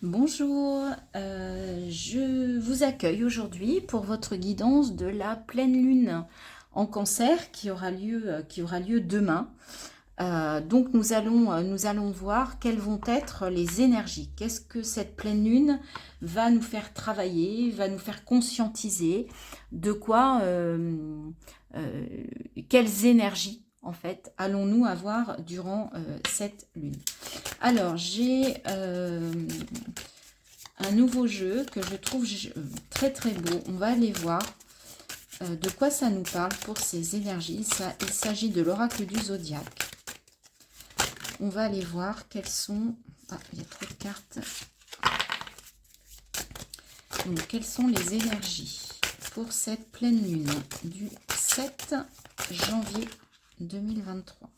Bonjour, je vous accueille aujourd'hui pour votre guidance de la pleine lune en Cancer qui aura lieu demain. Donc nous allons voir quelles vont être les énergies. Qu'est-ce que cette pleine lune va nous faire travailler, va nous faire conscientiser, de quoi, quelles énergies en fait allons-nous avoir durant cette lune. Alors j'ai un nouveau jeu que je trouve très très beau. On va aller voir de quoi ça nous parle pour ces énergies. Il s'agit de l'oracle du zodiaque. On va aller voir quelles sont... Ah, il y a trop de cartes. Donc, quelles sont les énergies pour cette pleine lune du 7 janvier 2023.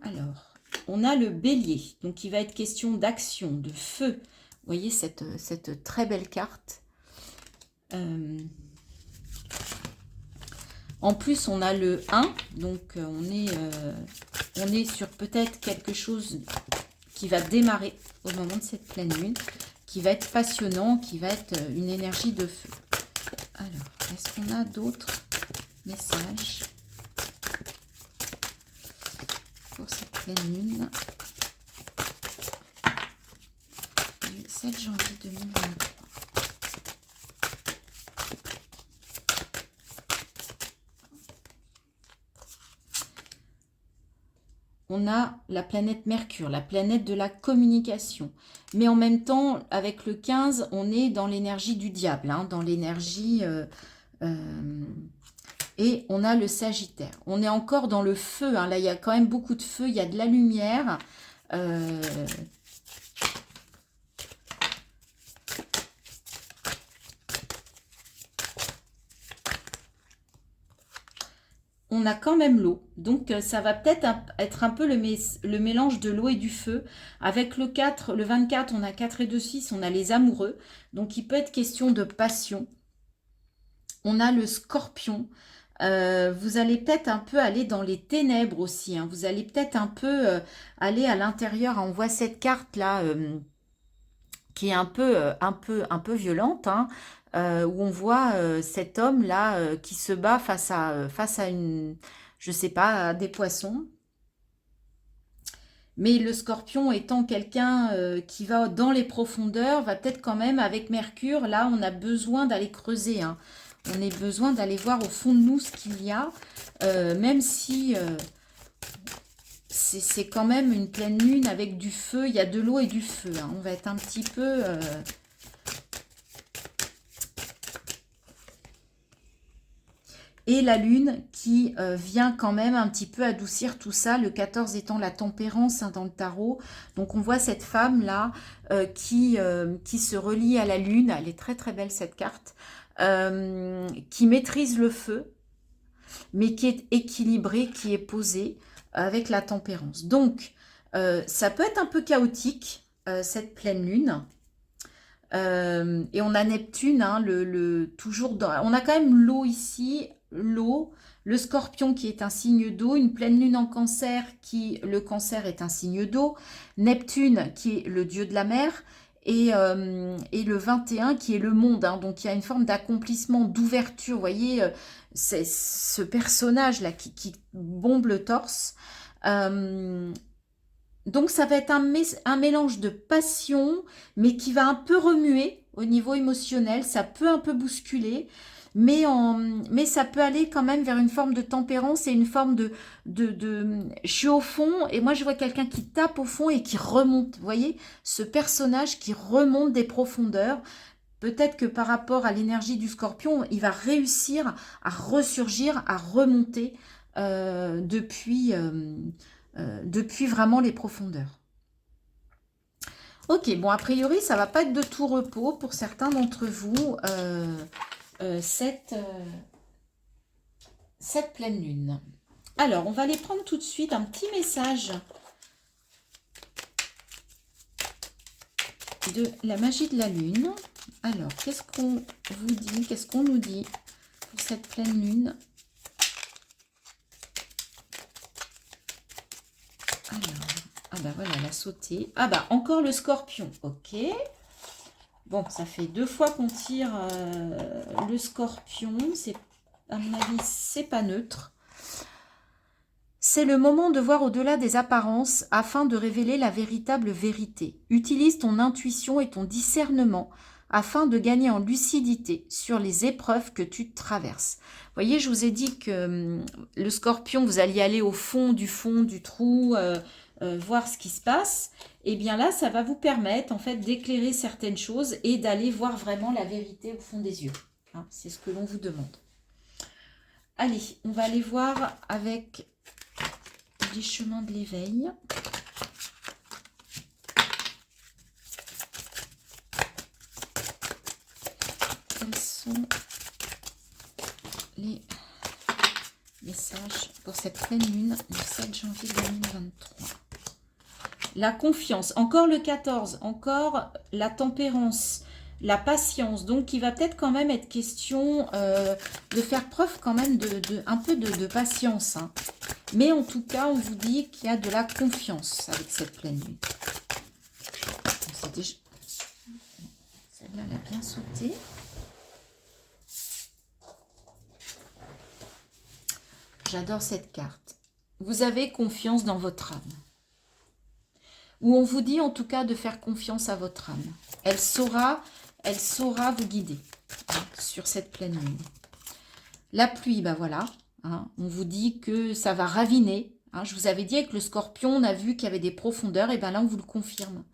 Alors, on a le bélier. Donc, il va être question d'action, de feu. Vous voyez cette très belle carte. En plus, on a le 1. Donc, on est sur peut-être quelque chose qui va démarrer au moment de cette pleine lune, qui va être passionnant, qui va être une énergie de feu. Alors, est-ce qu'on a d'autres messages pour cette pleine lune du 7 janvier 2023? On a la planète Mercure, la planète de la communication. Mais en même temps, avec le 15, on est dans l'énergie du diable, hein, dans l'énergie... et on a le Sagittaire. On est encore dans le feu, hein, là il y a quand même beaucoup de feu, il y a de la lumière. On a quand même l'eau, donc ça va peut-être être un peu le mélange de l'eau et du feu. Avec le 4, le 24, on a 4 et 2, 6, on a les amoureux, donc il peut être question de passion. On a le Scorpion. Vous allez peut-être un peu aller dans les ténèbres aussi, hein. Vous allez peut-être un peu aller à l'intérieur. On voit cette carte là qui est un peu violente, hein, où on voit cet homme là qui se bat face à une, je sais pas, à des poissons. Mais le Scorpion étant quelqu'un qui va dans les profondeurs, va peut-être quand même avec Mercure, là on a besoin d'aller creuser, hein. On a besoin d'aller voir au fond de nous ce qu'il y a, même si c'est quand même une pleine lune avec du feu, il y a de l'eau et du feu, hein. On va être un petit peu... Et la lune qui vient quand même un petit peu adoucir tout ça, le 14 étant la tempérance, hein, dans le tarot. Donc on voit cette femme-là qui se relie à la lune, elle est très très belle cette carte, qui maîtrise le feu, mais qui est équilibrée, qui est posée avec la tempérance. Donc ça peut être un peu chaotique, cette pleine lune. Et on a Neptune, hein, toujours dans... On a quand même l'eau ici, l'eau, le Scorpion qui est un signe d'eau, une pleine lune en Cancer le Cancer est un signe d'eau, Neptune qui est le dieu de la mer, et le 21 qui est le monde, hein. Donc il y a une forme d'accomplissement, d'ouverture, vous voyez, c'est ce personnage-là qui bombe le torse. Donc ça va être un mélange de passion, mais qui va un peu remuer au niveau émotionnel, ça peut un peu bousculer, mais ça peut aller quand même vers une forme de tempérance et une forme je suis au fond, et moi je vois quelqu'un qui tape au fond et qui remonte, vous voyez, ce personnage qui remonte des profondeurs. Peut-être que par rapport à l'énergie du Scorpion, il va réussir à ressurgir, à remonter depuis vraiment les profondeurs. Ok, bon, a priori, ça va pas être de tout repos pour certains d'entre vous, cette pleine lune. Alors, on va aller prendre tout de suite un petit message de la magie de la lune. Alors, qu'est-ce qu'on vous dit, qu'est-ce qu'on nous dit pour cette pleine lune? Alors, ah ben voilà, la a sauté. Ah bah, encore le scorpion. Ok. Bon, ça fait 2 fois qu'on tire le scorpion. C'est, à mon avis, c'est pas neutre. C'est le moment de voir au-delà des apparences afin de révéler la véritable vérité. Utilise ton intuition et ton discernement afin de gagner en lucidité sur les épreuves que tu traverses. Vous voyez, je vous ai dit que le scorpion, vous alliez aller au fond du trou, voir ce qui se passe. Et bien là, ça va vous permettre en fait d'éclairer certaines choses et d'aller voir vraiment la vérité au fond des yeux. Hein, c'est ce que l'on vous demande. Allez, on va aller voir avec les chemins de l'éveil. Quels sont les messages pour cette pleine lune du 7 janvier 2023? La confiance, encore le 14, encore la tempérance, la patience. Donc, il va peut-être quand même être question de faire preuve quand même un peu de patience. Hein. Mais en tout cas, on vous dit qu'il y a de la confiance avec cette pleine lune. Déjà... Celle-là, elle a bien sauté. J'adore cette carte. Vous avez confiance dans votre âme. Ou on vous dit en tout cas de faire confiance à votre âme. Elle saura vous guider hein, sur cette pleine lune. La pluie, ben voilà. Hein, on vous dit que ça va raviner. Hein, je vous avais dit avec le scorpion, on a vu qu'il y avait des profondeurs. Et bien là, on vous le confirme.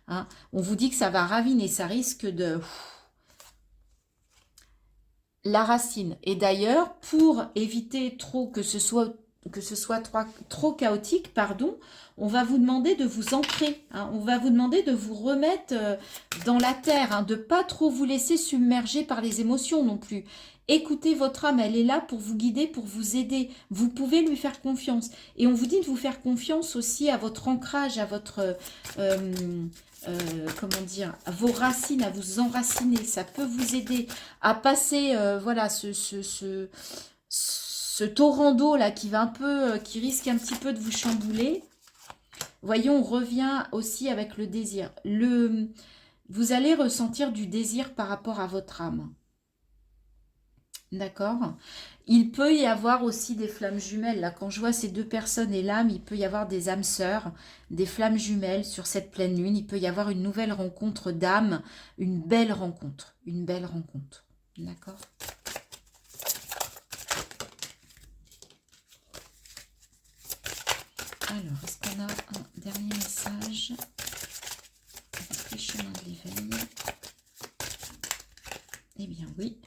Hein, on vous dit que ça va raviner. Ça risque de... La racine. Et d'ailleurs, pour éviter trop que ce soit trop chaotique, pardon, on va vous demander de vous ancrer. Hein, on va vous demander de vous remettre dans la terre, hein, de ne pas trop vous laisser submerger par les émotions non plus. Écoutez votre âme, elle est là pour vous guider, pour vous aider. Vous pouvez lui faire confiance. Et on vous dit de vous faire confiance aussi à votre ancrage, à votre... comment dire, à vos racines, à vous enraciner. Ça peut vous aider à passer, voilà, ce torrent d'eau là qui va un peu, qui risque un petit peu de vous chambouler. Voyons, on revient aussi avec le désir. Vous allez ressentir du désir par rapport à votre âme. D'accord. Il peut y avoir aussi des flammes jumelles. Là, quand je vois ces deux personnes et l'âme, il peut y avoir des âmes sœurs, des flammes jumelles sur cette pleine lune. Il peut y avoir une nouvelle rencontre d'âmes, une belle rencontre. Une belle rencontre. D'accord. Alors, est-ce qu'on a un dernier message? Les chemins de l'éveil. Eh bien, oui.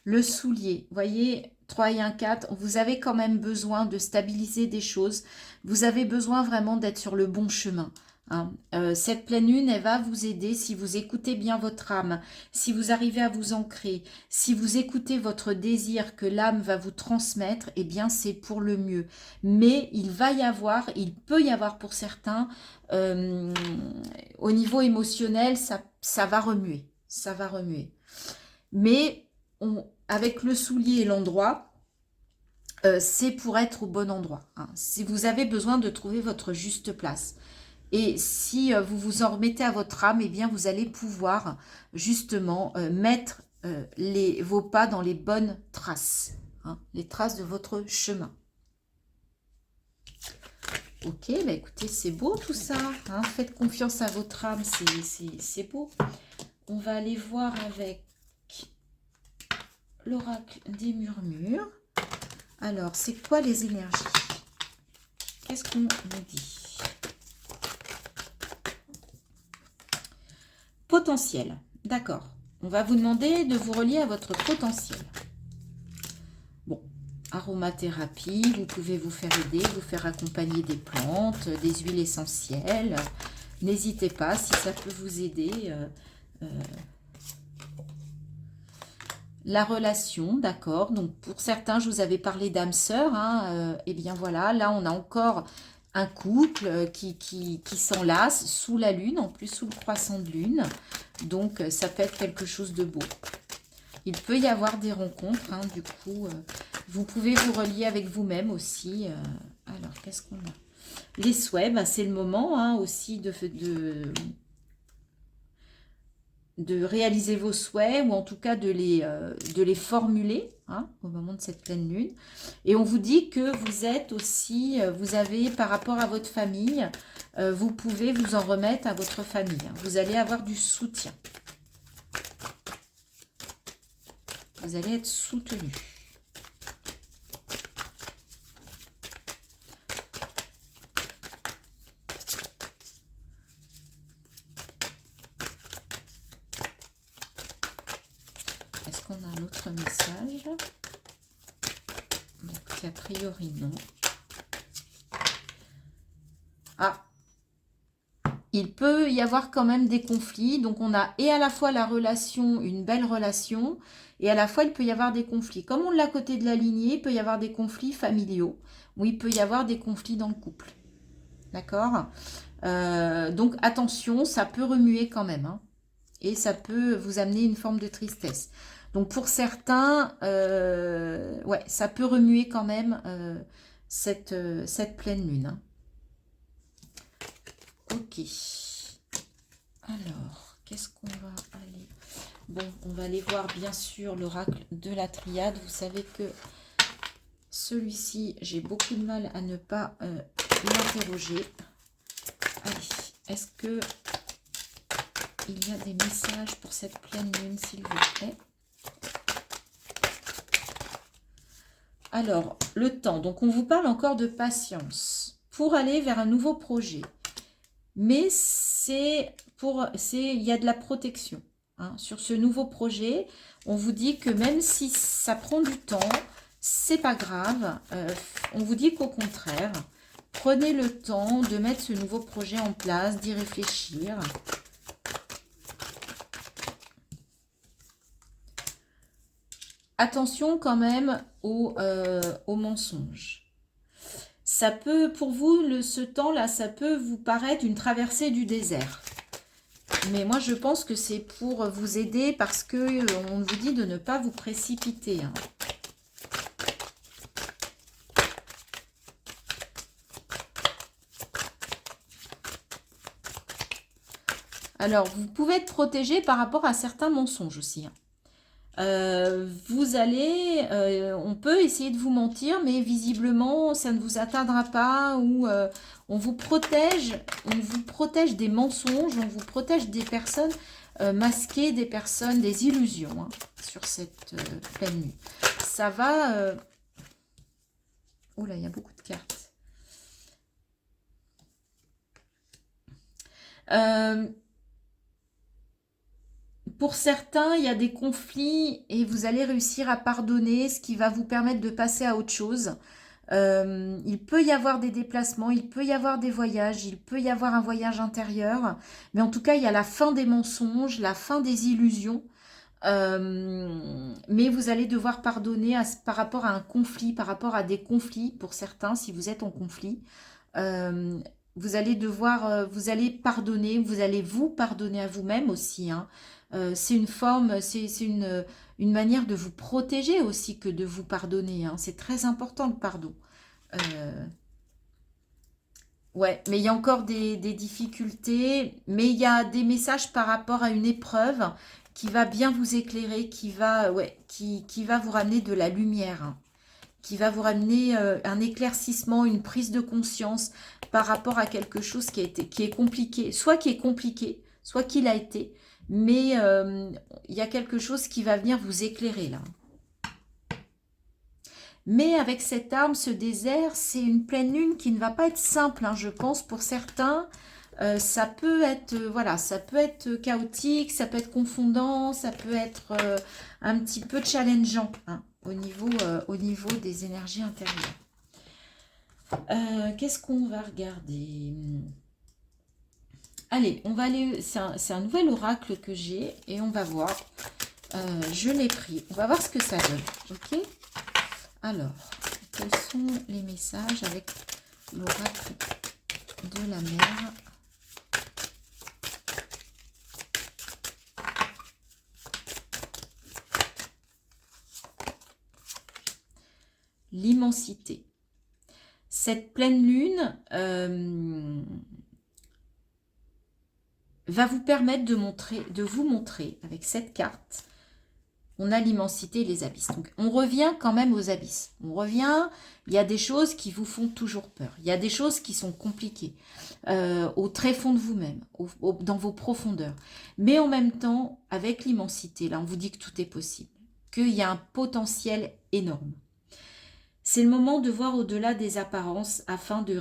Le soulier, vous voyez, 3 et 1, 4, vous avez quand même besoin de stabiliser des choses. Vous avez besoin vraiment d'être sur le bon chemin. Hein. Cette pleine lune, elle va vous aider si vous écoutez bien votre âme, si vous arrivez à vous ancrer, si vous écoutez votre désir que l'âme va vous transmettre, eh bien c'est pour le mieux. Mais il peut y avoir pour certains, au niveau émotionnel, ça va remuer. Ça va remuer. Mais... avec le soulier et l'endroit, c'est pour être au bon endroit. Hein. Si vous avez besoin de trouver votre juste place. Et si vous vous en remettez à votre âme, eh bien vous allez pouvoir justement mettre vos pas dans les bonnes traces. Hein, les traces de votre chemin. Ok, bah écoutez, c'est beau tout ça. Hein, faites confiance à votre âme, c'est beau. On va aller voir avec... l'oracle des murmures. Alors, c'est quoi les énergies? Qu'est-ce qu'on nous dit? Potentiel. D'accord. On va vous demander de vous relier à votre potentiel. Bon, aromathérapie, vous pouvez vous faire aider, vous faire accompagner des plantes, des huiles essentielles. N'hésitez pas si ça peut vous aider. La relation, d'accord. Donc, pour certains, je vous avais parlé d'âme sœur. Hein, et bien voilà, là, on a encore un couple qui s'enlace sous la lune, en plus sous le croissant de lune. Donc, ça peut être quelque chose de beau. Il peut y avoir des rencontres. Hein, du coup, vous pouvez vous relier avec vous-même aussi. Alors, qu'est-ce qu'on a? Les souhaits, ben, c'est le moment hein, aussi de réaliser vos souhaits ou en tout cas de les formuler hein, au moment de cette pleine lune. Et on vous dit que vous êtes aussi, vous avez par rapport à votre famille, vous pouvez vous en remettre à votre famille. Hein. Vous allez avoir du soutien. Vous allez être soutenu. Est-ce qu'on a un autre message? Donc, a priori, non. Ah, il peut y avoir quand même des conflits. Donc, on a et à la fois la relation, une belle relation, et à la fois, il peut y avoir des conflits. Comme on l'a à côté de la lignée, il peut y avoir des conflits familiaux, ou il peut y avoir des conflits dans le couple. D'accord? Donc, attention, ça peut remuer quand même. Hein, et ça peut vous amener une forme de tristesse. Donc, pour certains, ouais, ça peut remuer quand même cette pleine lune. Hein. Ok. Alors, qu'est-ce qu'on va aller... Bon, on va aller voir bien sûr l'oracle de la triade. Vous savez que celui-ci, j'ai beaucoup de mal à ne pas l'interroger. Allez, est-ce que il y a des messages pour cette pleine lune, s'il vous plaît? Alors, le temps. Donc, on vous parle encore de patience pour aller vers un nouveau projet. Mais il y a de la protection. Hein. Sur ce nouveau projet, on vous dit que même si ça prend du temps, c'est pas grave. On vous dit qu'au contraire, prenez le temps de mettre ce nouveau projet en place, d'y réfléchir. Attention quand même aux mensonges. Ça peut, pour vous, ce temps-là, ça peut vous paraître une traversée du désert. Mais moi, je pense que c'est pour vous aider parce que on vous dit de ne pas vous précipiter. Hein. Alors, vous pouvez être protégé par rapport à certains mensonges aussi. Hein. On peut essayer de vous mentir, mais visiblement, ça ne vous atteindra pas ou on vous protège des mensonges, on vous protège des personnes masquées, des personnes, des illusions hein, sur cette pleine nuit. Ça va... Oh là, il y a beaucoup de cartes. Pour certains, il y a des conflits et vous allez réussir à pardonner, ce qui va vous permettre de passer à autre chose. Il peut y avoir des déplacements, il peut y avoir des voyages, il peut y avoir un voyage intérieur. Mais en tout cas, il y a la fin des mensonges, la fin des illusions. Mais vous allez devoir pardonner par rapport à un conflit, par rapport à des conflits pour certains, si vous êtes en conflit. Vous allez vous allez pardonner, vous allez vous pardonner à vous-même aussi. Hein. C'est une forme, c'est une manière de vous protéger aussi que de vous pardonner. Hein. C'est très important le pardon. Ouais, mais il y a encore des difficultés, mais il y a des messages par rapport à une épreuve qui va bien vous éclairer, qui va vous ramener de la lumière. Hein. Qui va vous ramener un éclaircissement, une prise de conscience par rapport à quelque chose qui est compliqué, soit qui est compliqué, soit qu'il a été, mais il y a quelque chose qui va venir vous éclairer là. Mais avec cette arme, ce désert, c'est une pleine lune qui ne va pas être simple, hein, je pense, pour certains. Ça peut être, voilà, ça peut être chaotique, ça peut être confondant, ça peut être un petit peu challengeant, hein, au niveau des énergies intérieures. Qu'est-ce qu'on va regarder? Allez, on va aller, c'est un nouvel oracle que j'ai et on va voir. Je l'ai pris, on va voir ce que ça donne, ok? Alors, quels sont les messages avec l'oracle de la mer? L'immensité. cette pleine lune va vous permettre de vous montrer avec cette carte. On a l'immensité et les abysses. Donc, on revient quand même aux abysses. On revient, il y a des choses qui vous font toujours peur. Il y a des choses qui sont compliquées, au très fond de vous-même, dans vos profondeurs. Mais en même temps, avec l'immensité, là, on vous dit que tout est possible, qu'il y a un potentiel énorme. C'est le moment de voir au-delà des apparences afin de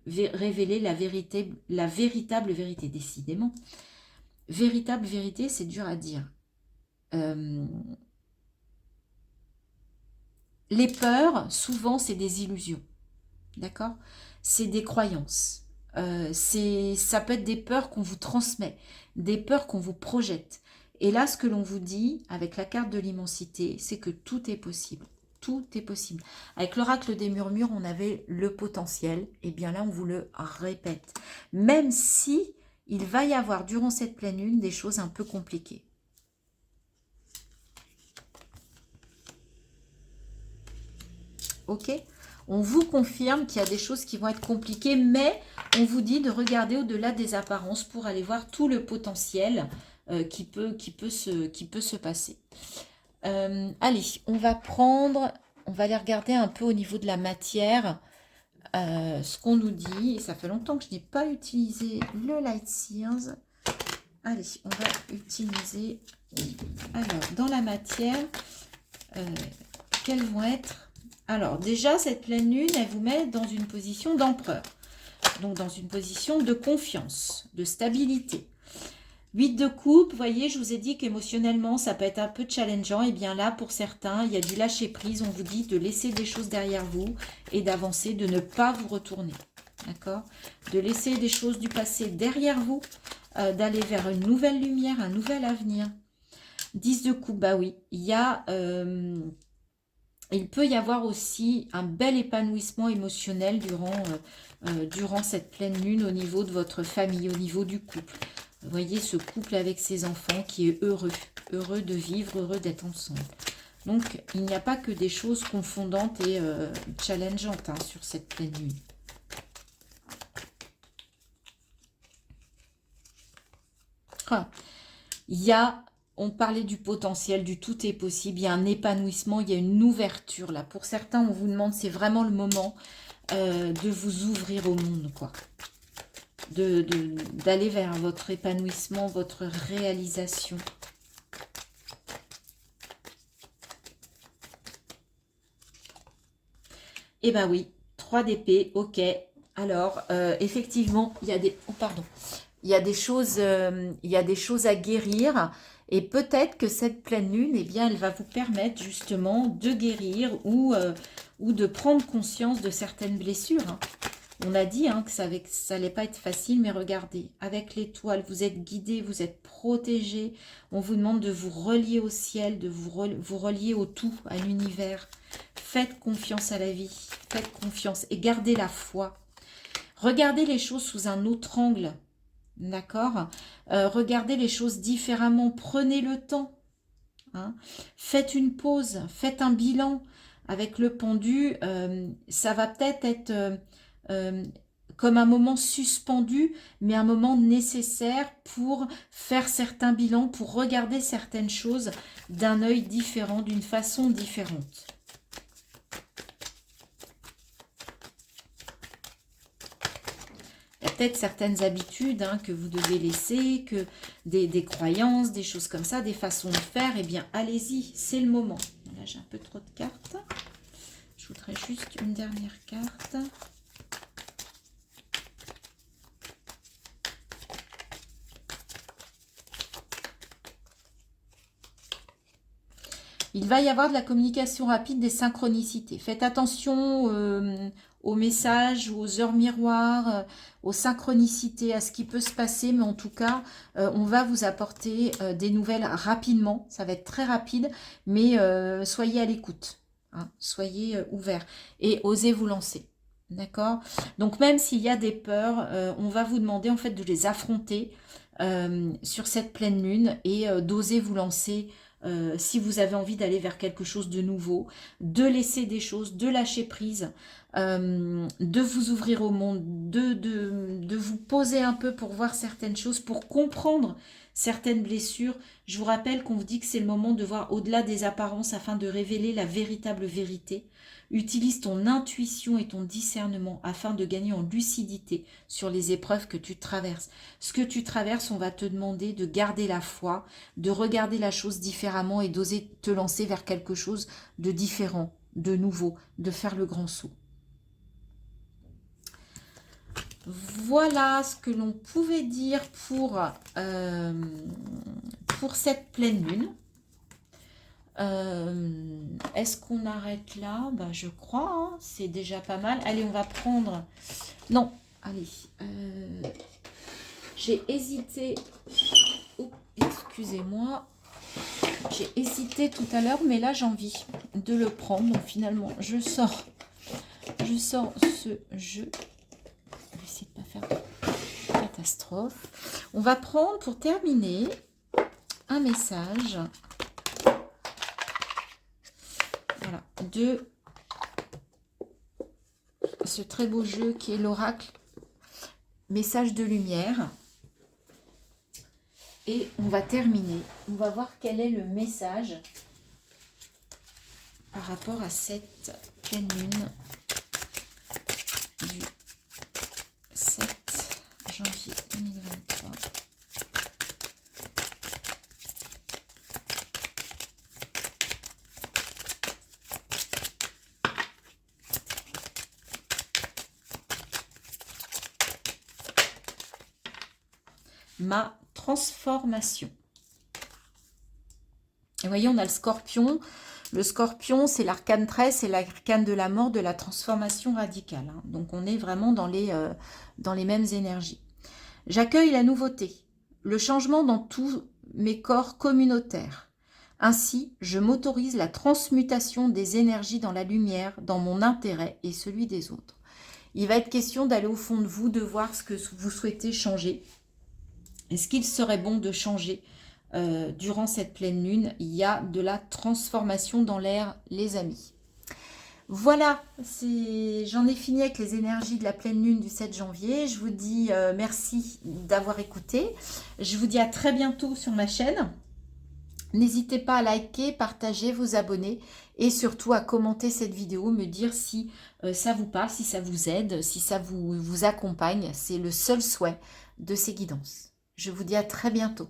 révéler la véritable vérité. Décidément, véritable vérité, c'est dur à dire. Les peurs, souvent, c'est des illusions. D'accord? C'est des croyances. Ça peut être des peurs qu'on vous transmet, des peurs qu'on vous projette. Et là, ce que l'on vous dit, avec la carte de l'immensité, c'est que tout est possible. Tout est possible. Avec l'oracle des murmures, on avait le potentiel. Et bien là, on vous le répète. Même si il va y avoir, durant cette pleine lune, des choses un peu compliquées. Ok? On vous confirme qu'il y a des choses qui vont être compliquées, mais on vous dit de regarder au-delà des apparences pour aller voir tout le potentiel qui peut se passer. Allez, on va aller regarder un peu au niveau de la matière ce qu'on nous dit. Et ça fait longtemps que je n'ai pas utilisé le Light Sears. Allez, on va utiliser. Alors, dans la matière, quelles vont être... Alors, déjà, cette pleine lune, elle vous met dans une position d'empereur. Donc, dans une position de confiance, de stabilité. 8 de coupe, vous voyez, je vous ai dit qu'émotionnellement, ça peut être un peu challengeant. Et bien là, pour certains, il y a du lâcher-prise. On vous dit de laisser des choses derrière vous et d'avancer, de ne pas vous retourner. D'accord? De laisser des choses du passé derrière vous, d'aller vers une nouvelle lumière, un nouvel avenir. 10 de coupe, bah oui, il peut y avoir aussi un bel épanouissement émotionnel durant cette pleine lune au niveau de votre famille, au niveau du couple. Vous voyez ce couple avec ses enfants qui est heureux de vivre, heureux d'être ensemble. Donc, il n'y a pas que des choses confondantes et challengeantes sur cette pleine lune. Ah, on parlait du potentiel, du tout est possible, il y a un épanouissement, il y a une ouverture là. Pour certains, on vous demande, c'est vraiment le moment de vous ouvrir au monde, quoi. D'aller vers votre épanouissement, votre réalisation. Eh ben oui, 3 d'épée, ok. Alors, effectivement, il y a des... Oh, pardon. Il y a des choses à guérir. Et peut-être que cette pleine lune, eh bien, elle va vous permettre justement de guérir ou de prendre conscience de certaines blessures. Hein. On a dit que ça n'allait pas être facile, mais regardez, avec l'étoile, vous êtes guidé, vous êtes protégé. On vous demande de vous relier au ciel, de vous relier au tout, à l'univers. Faites confiance à la vie, faites confiance et gardez la foi. Regardez les choses sous un autre angle, d'accord? Regardez les choses différemment, prenez le temps. Hein. Faites une pause, faites un bilan. Avec le pendu, ça va peut-être être... comme un moment suspendu, mais un moment nécessaire pour faire certains bilans, pour regarder certaines choses d'un œil différent, d'une façon différente. Il y a peut-être certaines habitudes que vous devez laisser, que des croyances, des choses comme ça, des façons de faire. Eh bien, allez-y, c'est le moment. Là, j'ai un peu trop de cartes. Je voudrais juste une dernière carte. Il va y avoir de la communication rapide, des synchronicités. Faites attention aux messages, aux heures miroirs, aux synchronicités, à ce qui peut se passer. Mais en tout cas, on va vous apporter des nouvelles rapidement. Ça va être très rapide, mais soyez à l'écoute. Hein, soyez ouverts et osez vous lancer. D'accord? Donc, même s'il y a des peurs, on va vous demander en fait de les affronter sur cette pleine lune et d'oser vous lancer. Si vous avez envie d'aller vers quelque chose de nouveau, de laisser des choses, de lâcher prise, de vous ouvrir au monde, de vous poser un peu pour voir certaines choses, pour comprendre certaines blessures. Je vous rappelle qu'on vous dit que c'est le moment de voir au-delà des apparences afin de révéler la véritable vérité. Utilise ton intuition et ton discernement afin de gagner en lucidité sur les épreuves que tu traverses. Ce que tu traverses, on va te demander de garder la foi, de regarder la chose différemment et d'oser te lancer vers quelque chose de différent, de nouveau, de faire le grand saut. Voilà ce que l'on pouvait dire pour cette pleine lune. Est-ce qu'on arrête là? Bah, je crois, hein, c'est déjà pas mal. Allez, on va prendre... Non, allez. J'ai hésité... Oh, excusez-moi. J'ai hésité tout à l'heure, mais là, j'ai envie de le prendre. Donc, finalement, je sors ce jeu. Je vais essayer de ne pas faire de catastrophe. On va prendre, pour terminer, un message... Voilà, de ce très beau jeu qui est l'oracle message de lumière. Et on va terminer. On va voir quel est le message par rapport à cette pleine lune du 7 janvier 2023. Ma transformation. Et vous voyez, on a le scorpion. Le scorpion, c'est l'arcane 13, c'est l'arcane de la mort, de la transformation radicale. Hein. Donc, on est vraiment dans les mêmes énergies. J'accueille la nouveauté, le changement dans tous mes corps communautaires. Ainsi, je m'autorise la transmutation des énergies dans la lumière, dans mon intérêt et celui des autres. Il va être question d'aller au fond de vous, de voir ce que vous souhaitez changer. Est-ce qu'il serait bon de changer durant cette pleine lune? Il y a de la transformation dans l'air, les amis. Voilà, j'en ai fini avec les énergies de la pleine lune du 7 janvier. Je vous dis merci d'avoir écouté. Je vous dis à très bientôt sur ma chaîne. N'hésitez pas à liker, partager, vous abonner et surtout à commenter cette vidéo, me dire si ça vous parle, si ça vous aide, si ça vous accompagne. C'est le seul souhait de ces guidances. Je vous dis à très bientôt.